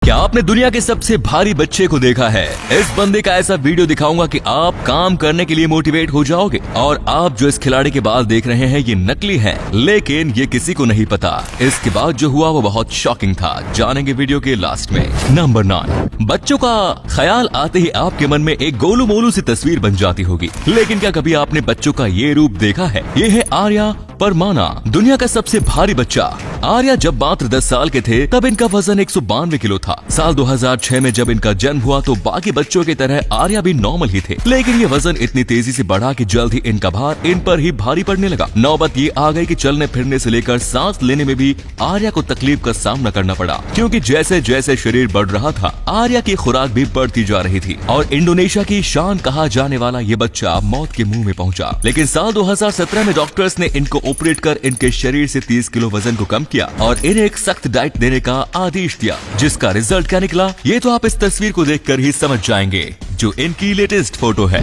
क्या आपने दुनिया के सबसे भारी बच्चे को देखा है? इस बंदे का ऐसा वीडियो दिखाऊंगा कि आप काम करने के लिए मोटिवेट हो जाओगे। और आप जो इस खिलाड़ी के बाल देख रहे हैं ये नकली हैं, लेकिन ये किसी को नहीं पता। इसके बाद जो हुआ वो बहुत शॉकिंग था, जानेंगे वीडियो के लास्ट में। नंबर 9, बच्चों का ख्याल आते ही आपके मन में एक गोलू मोलू सी तस्वीर बन जाती होगी, लेकिन क्या कभी आपने बच्चों का ये रूप देखा है? ये है आर्या परमाना, दुनिया का सबसे भारी बच्चा। आर्या जब मात्र 10 साल के थे तब इनका वजन 192 किलो था। साल 2006 में जब इनका जन्म हुआ तो बाकी बच्चों की तरह आर्या भी नॉर्मल ही थे, लेकिन ये वजन इतनी तेजी से बढ़ा कि जल्द ही इनका भार इन पर ही भारी पड़ने लगा। नौबत ये आ गई कि चलने फिरने से लेकर सांस लेने में भी आर्या को तकलीफ का सामना करना पड़ा, क्योंकि जैसे जैसे शरीर बढ़ रहा था आर्या की खुराक भी बढ़ती जा रही थी और इंडोनेशिया की शान कहा जाने वाला ये बच्चा मौत के मुंह में पहुंचा। लेकिन साल 2017 में डॉक्टर्स ने इनको ऑपरेट कर इनके शरीर से 30 किलो वजन को कम किया और इन्हें एक सख्त डाइट देने का आदेश दिया, जिसका रिजल्ट क्या निकला ये तो आप इस तस्वीर को देखकर ही समझ जाएंगे, जो इनकी लेटेस्ट फोटो है।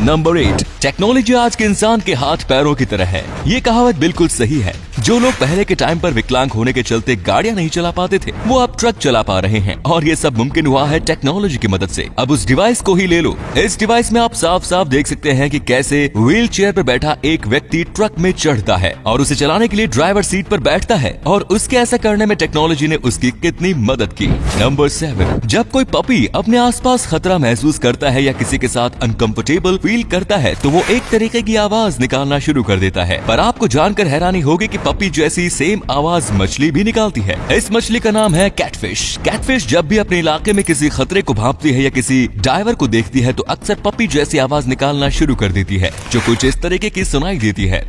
नंबर 8, टेक्नोलॉजी आज के इंसान के हाथ पैरों की तरह है। ये कहावत बिल्कुल सही है। जो लोग पहले के टाइम पर विकलांग होने के चलते गाड़ियां नहीं चला पाते थे, वो अब ट्रक चला पा रहे हैं और ये सब मुमकिन हुआ है टेक्नोलॉजी की मदद से। अब उस डिवाइस को ही ले लो। इस डिवाइस में आप साफ साफ देख सकते हैं कि कैसे व्हील चेयर पर बैठा एक व्यक्ति ट्रक में चढ़ता है और उसे चलाने के लिए ड्राइवर सीट पर बैठता है, और उसके ऐसा करने में टेक्नोलॉजी ने उसकी कितनी मदद की। नंबर 7, जब कोई पपी अपने आसपास खतरा महसूस करता है या किसी के साथ अनकंफर्टेबल फील करता है तो वो एक तरीके की आवाज निकालना शुरू कर देता है। पर आपको जानकर हैरानी होगी कि पपी जैसी सेम आवाज मछली भी निकालती है। इस मछली का नाम है कैटफिश। कैटफिश जब भी अपने इलाके में किसी खतरे को भांपती है या किसी डाइवर को देखती है तो अक्सर पपी जैसी आवाज निकालना शुरू कर देती है, जो कुछ इस तरीके की सुनाई देती है।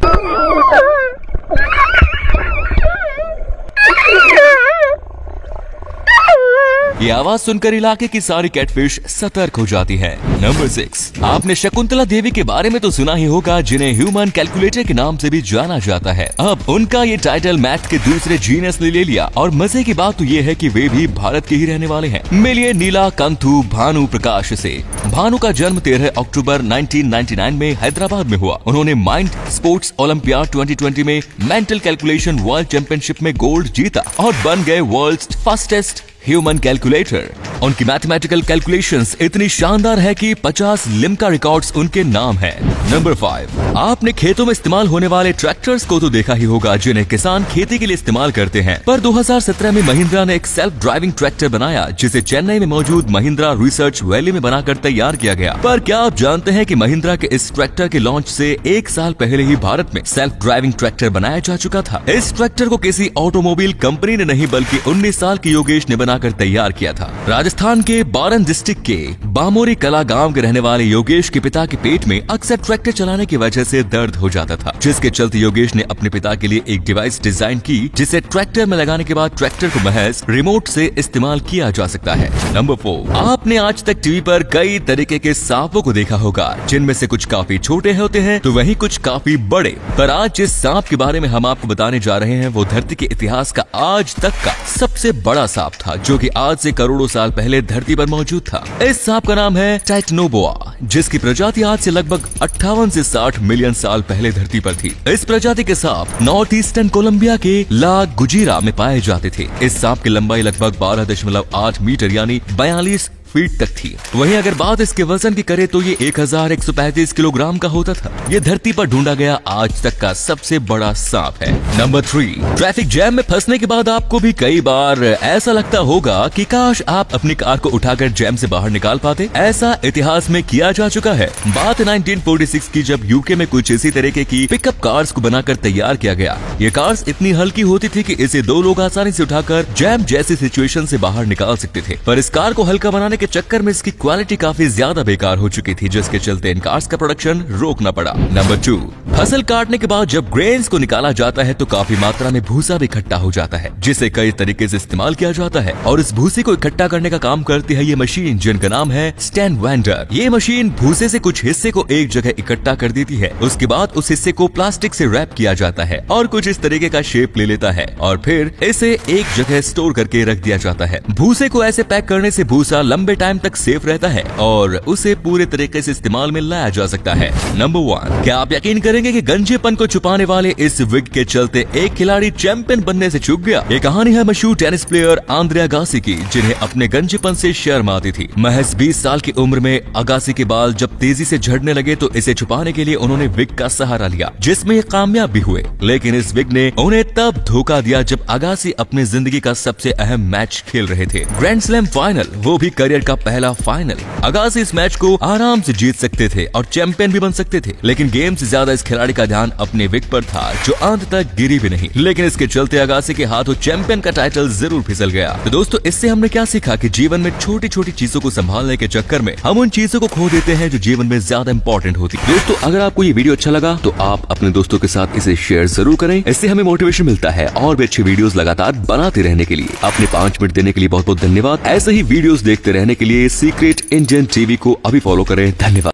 ये आवाज सुनकर इलाके की सारी कैटफिश सतर्क हो जाती है। नंबर 6, आपने शकुंतला देवी के बारे में तो सुना ही होगा, जिन्हें ह्यूमन कैलकुलेटर के नाम से भी जाना जाता है। अब उनका ये टाइटल मैथ के दूसरे जीनियस ने ले लिया, और मजे की बात तो ये है कि वे भी भारत के ही रहने वाले हैं। मिलिए नीला कंथु भानु प्रकाश से। भानु का जन्म 13 अक्टूबर 1999 में हैदराबाद में हुआ। उन्होंने माइंड स्पोर्ट्स ओलंपियाड 2020 में मेंटल कैलकुलेशन वर्ल्ड चैंपियनशिप में गोल्ड जीता और बन गए वर्ल्ड्स फास्टेस्ट ह्यूमन कैलकुलेटर। उनकी मैथमेटिकल कैलकुलेशंस इतनी शानदार है कि 50 लिम्का रिकॉर्ड्स उनके नाम है। नंबर 5, आपने खेतों में इस्तेमाल होने वाले ट्रैक्टर्स को तो देखा ही होगा, जिन्हें किसान खेती के लिए इस्तेमाल करते हैं। पर 2017 में महिंद्रा ने एक सेल्फ ड्राइविंग ट्रैक्टर बनाया, जिसे चेन्नई में मौजूद महिंद्रा रिसर्च वैली में बनाकर तैयार किया गया। पर क्या आप जानते हैं कि महिंद्रा के इस ट्रैक्टर के लॉन्च से 1 साल पहले ही भारत में सेल्फ ड्राइविंग ट्रैक्टर बनाया जा चुका था। इस ट्रैक्टर को किसी ऑटोमोबाइल कंपनी ने नहीं, बल्कि 19 साल की योगेश ने कर तैयार किया था। राजस्थान के बारन डिस्ट्रिक्ट के बामोरी कला गांव के रहने वाले योगेश के पिता के पेट में अक्सर ट्रैक्टर चलाने की वजह से दर्द हो जाता था, जिसके चलते योगेश ने अपने पिता के लिए एक डिवाइस डिजाइन की, जिसे ट्रैक्टर में लगाने के बाद ट्रैक्टर को महज रिमोट से इस्तेमाल किया जा सकता है। नंबर 4, आपने आज तक टीवी पर कई तरीके के सांपों को देखा होगा, जिनमें से कुछ काफी छोटे होते हैं तो वहीं कुछ काफी बड़े। पर आज जिस सांप के बारे में हम आपको बताने जा रहे हैं वो धरती के इतिहास का आज तक का सबसे बड़ा सांप था, जो कि आज से करोड़ों साल पहले धरती पर मौजूद था। इस सांप का नाम है टाइटनोबोआ, जिसकी प्रजाति आज से लगभग 58 से 60 मिलियन साल पहले धरती पर थी। इस प्रजाति के सांप नॉर्थ ईस्टर्न कोलंबिया के ला गुजीरा में पाए जाते थे। इस सांप की लंबाई लगभग 12.8 मीटर यानी 42 फीट तक थी। वहीं अगर बात इसके वजन की करें तो ये 1135 किलोग्राम का होता था। ये धरती पर ढूंढा गया आज तक का सबसे बड़ा सांप है। नंबर 3, ट्रैफिक जैम में फंसने के बाद आपको भी कई बार ऐसा लगता होगा कि काश आप अपनी कार को उठाकर जैम से बाहर निकाल पाते। ऐसा इतिहास में किया जा चुका है। बात 1946 की, जब यूके में कुछ इसी तरीके की पिकअप कार्स को बनाकर तैयार किया गया। ये कार्स इतनी हल्की होती थी कि इसे 2 लोग आसानी से उठाकर जैम जैसी सिचुएशन से बाहर निकाल सकते थे। पर इस कार को हल्का बनाने के चक्कर में इसकी क्वालिटी काफी ज्यादा बेकार हो चुकी थी, जिसके चलते इन कार्स का प्रोडक्शन रोकना पड़ा। नंबर 2, फसल काटने के बाद जब ग्रेन्स को निकाला जाता है तो काफी मात्रा में भूसा भी इकट्ठा हो जाता है, जिसे कई तरीके से इस्तेमाल किया जाता है। और इस भूसे को इकट्ठा करने का काम करती है ये मशीन, जिनका नाम है स्टैंड वेंडर। ये मशीन मशीन भूसे से कुछ हिस्से को एक जगह इकट्ठा कर देती है। उसके बाद उस हिस्से को प्लास्टिक से रैप किया जाता है और कुछ इस तरीके का शेप ले लेता है और फिर इसे एक जगह स्टोर करके रख दिया जाता है। भूसे को ऐसे पैक करने से भूसा लंबे टाइम तक सेफ रहता है और उसे पूरे तरीके से इस्तेमाल में लाया जा सकता है। नंबर 1, क्या आप यकीन करेंगे कि गंजेपन को छुपाने वाले इस विग के चलते एक खिलाड़ी चैंपियन बनने से चूक गया। ये कहानी है मशहूर टेनिस प्लेयर आंद्रे अगासी की, जिन्हें अपने गंजेपन से शर्म आती थी। महज 20 साल की उम्र में अगासी के बाल जब तेजी से झड़ने लगे तो इसे छुपाने के लिए उन्होंने विग का सहारा लिया, जिसमें ये कामयाब भी हुए। लेकिन इस विग ने उन्हें तब धोखा दिया जब अगासी अपनी जिंदगी का सबसे अहम मैच खेल रहे थे, ग्रैंड स्लैम फाइनल, वो भी करियर का पहला फाइनल। अगासी इस मैच को आराम से जीत सकते थे और चैंपियन भी बन सकते थे, लेकिन गेम से ज्यादा इस खिलाड़ी का ध्यान अपने विग पर था, जो अंत तक गिरी भी नहीं। लेकिन इसके चलते अगासी के हाथों चैंपियन का टाइटल जरूर फिसल गया। तो दोस्तों, इससे हमने क्या सीखा कि जीवन में छोटी छोटी चीजों को संभालने के चक्कर में हम उन चीजों को खो देते हैं जो जीवन में ज्यादा इंपॉर्टेंट होती है। दोस्तों, अगर आपको ये वीडियो अच्छा लगा तो आप अपने दोस्तों के साथ इसे शेयर जरूर करें। इससे हमें मोटिवेशन मिलता है और भी अच्छी वीडियोस लगातार बनाते रहने के लिए। अपने 5 मिनट देने के लिए बहुत बहुत धन्यवाद। ऐसे ही वीडियोस देखते रहने के लिए सीक्रेट इंडियन टीवी को अभी फॉलो करें। धन्यवाद।